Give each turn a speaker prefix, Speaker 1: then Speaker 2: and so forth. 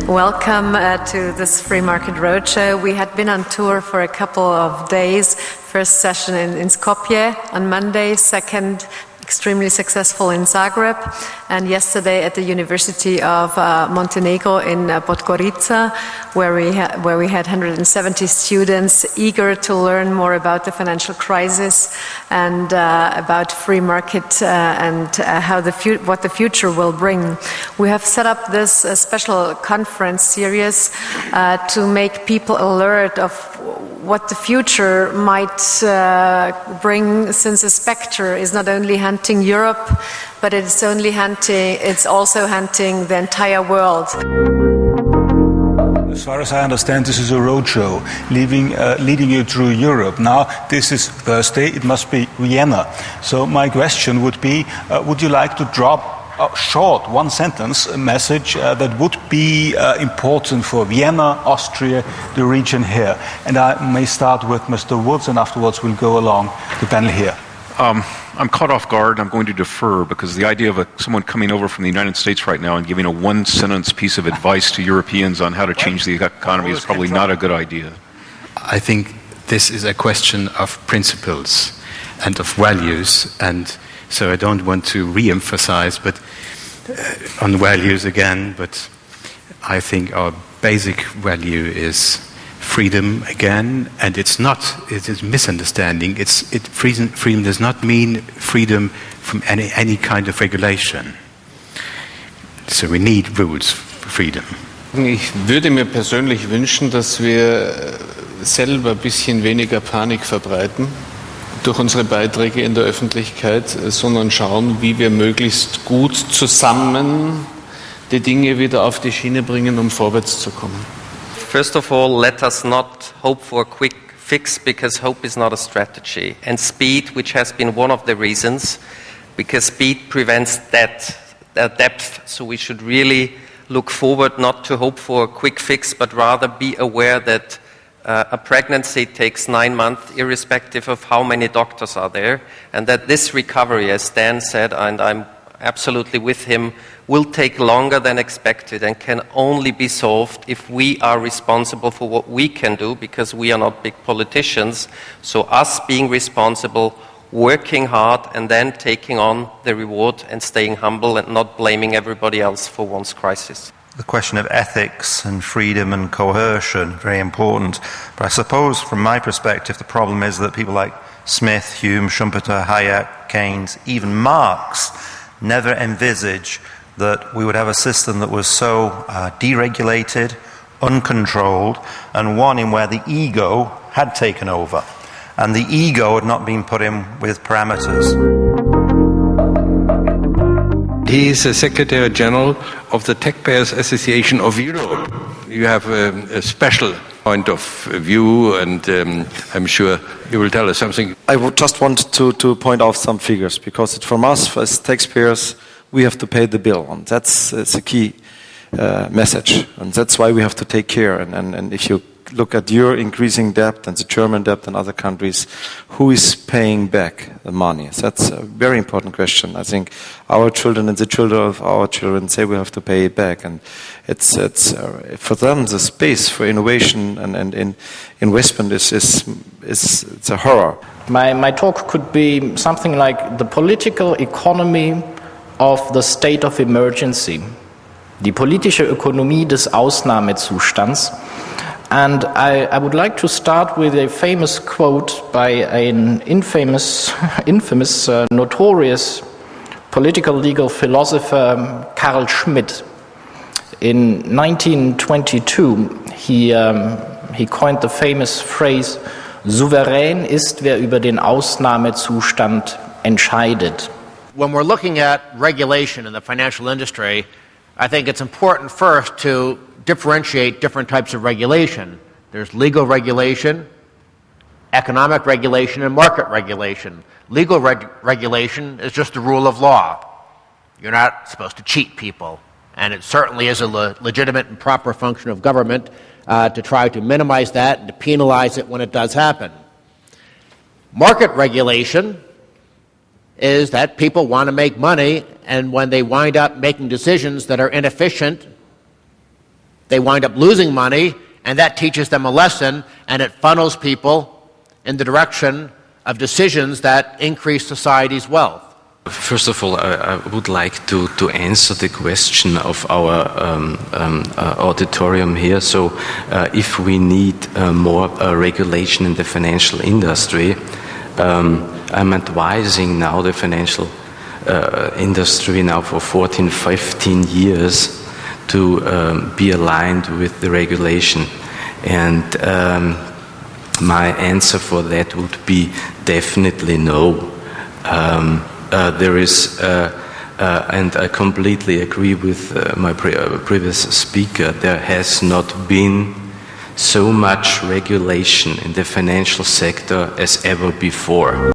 Speaker 1: Welcome to this Free Market Roadshow. We had been on tour for a couple of days. First session in Skopje on Monday, second extremely successful in Zagreb, and yesterday at the University of Montenegro in Podgorica, where we had 170 students eager to learn more about the financial crisis and about free market and what the future will bring. We have set up this special conference series to make people alert of what the future might bring, since a spectre is not only hunting Europe, but it's also hunting the entire world.
Speaker 2: As far as I understand, this is a roadshow leading you through Europe. Now, this is Thursday, it must be Vienna. So my question would be, would you like to drop a short, one-sentence message that would be important for Vienna, Austria, the region here? And I may start with Mr. Woods, and afterwards we'll go along the panel here.
Speaker 3: I'm caught off guard. I'm going to defer, because the idea of someone coming over from the United States right now and giving a one-sentence piece of advice to Europeans on how to change the economy is probably not a good idea.
Speaker 4: I think this is a question of principles and of values, and so I don't want to re-emphasize on values again, but I think our basic value is freedom again, and it is misunderstanding. Freedom does not mean freedom from any kind of regulation. So we need rules for freedom.
Speaker 5: Ich würde mir persönlich wünschen, dass wir selber ein bisschen weniger Panik verbreiten durch unsere Beiträge in der Öffentlichkeit, sondern schauen, wie wir möglichst gut zusammen die Dinge wieder auf die Schiene bringen, um vorwärts zu kommen.
Speaker 6: First of all, let us not hope for a quick fix, because hope is not a strategy. And speed, which has been one of the reasons, because speed prevents depth. So we should really look forward, not to hope for a quick fix, but rather be aware that a pregnancy takes 9 months, irrespective of how many doctors are there, and that this recovery, as Dan said, and I'm absolutely with him, will take longer than expected and can only be solved if we are responsible for what we can do, because we are not big politicians. So us being responsible, working hard, and then taking on the reward and staying humble and not blaming everybody else for one's crisis.
Speaker 7: The question of ethics and freedom and coercion, very important. But I suppose, from my perspective, the problem is that people like Smith, Hume, Schumpeter, Hayek, Keynes, even Marx, never envisage that we would have a system that was so deregulated, uncontrolled, and one in where the ego had taken over, and the ego had not been put in with parameters.
Speaker 8: He is the Secretary General of the Taxpayers Association of Europe. You have a special point of view, and I'm sure you will tell us something.
Speaker 9: I would just want to point out some figures, because from us as taxpayers, we have to pay the bill, and that's a key message, and that's why we have to take care. And if you look at your increasing debt and the German debt and other countries, who is paying back the money? That's a very important question. I think our children and the children of our children say we have to pay it back, and it's for them the space for innovation and investment is a horror.
Speaker 10: My talk could be something like the political economy of the state of emergency, die politische Ökonomie des Ausnahmezustands. And I would like to start with a famous quote by an infamous, notorious political legal philosopher, Carl Schmitt. In 1922, he coined the famous phrase, "Souverän ist, wer über den Ausnahmezustand entscheidet."
Speaker 11: When we're looking at regulation in the financial industry, I think it's important first to differentiate different types of regulation. There's legal regulation, economic regulation, and market regulation. Legal regulation is just the rule of law. You're not supposed to cheat people, and it certainly is a legitimate and proper function of government to try to minimize that and to penalize it when it does happen. Market regulation is that people want to make money, and when they wind up making decisions that are inefficient, they wind up losing money, and that teaches them a lesson, and it funnels people in the direction of decisions that increase society's wealth.
Speaker 12: First of all, I would like to answer the question of our auditorium here. So, if we need more regulation in the financial industry, I'm advising now the financial industry now for 14, 15 years to be aligned with the regulation. And my answer for that would be definitely no. There is, and I completely agree with my previous speaker, there has not been so much regulation in the financial sector as ever before.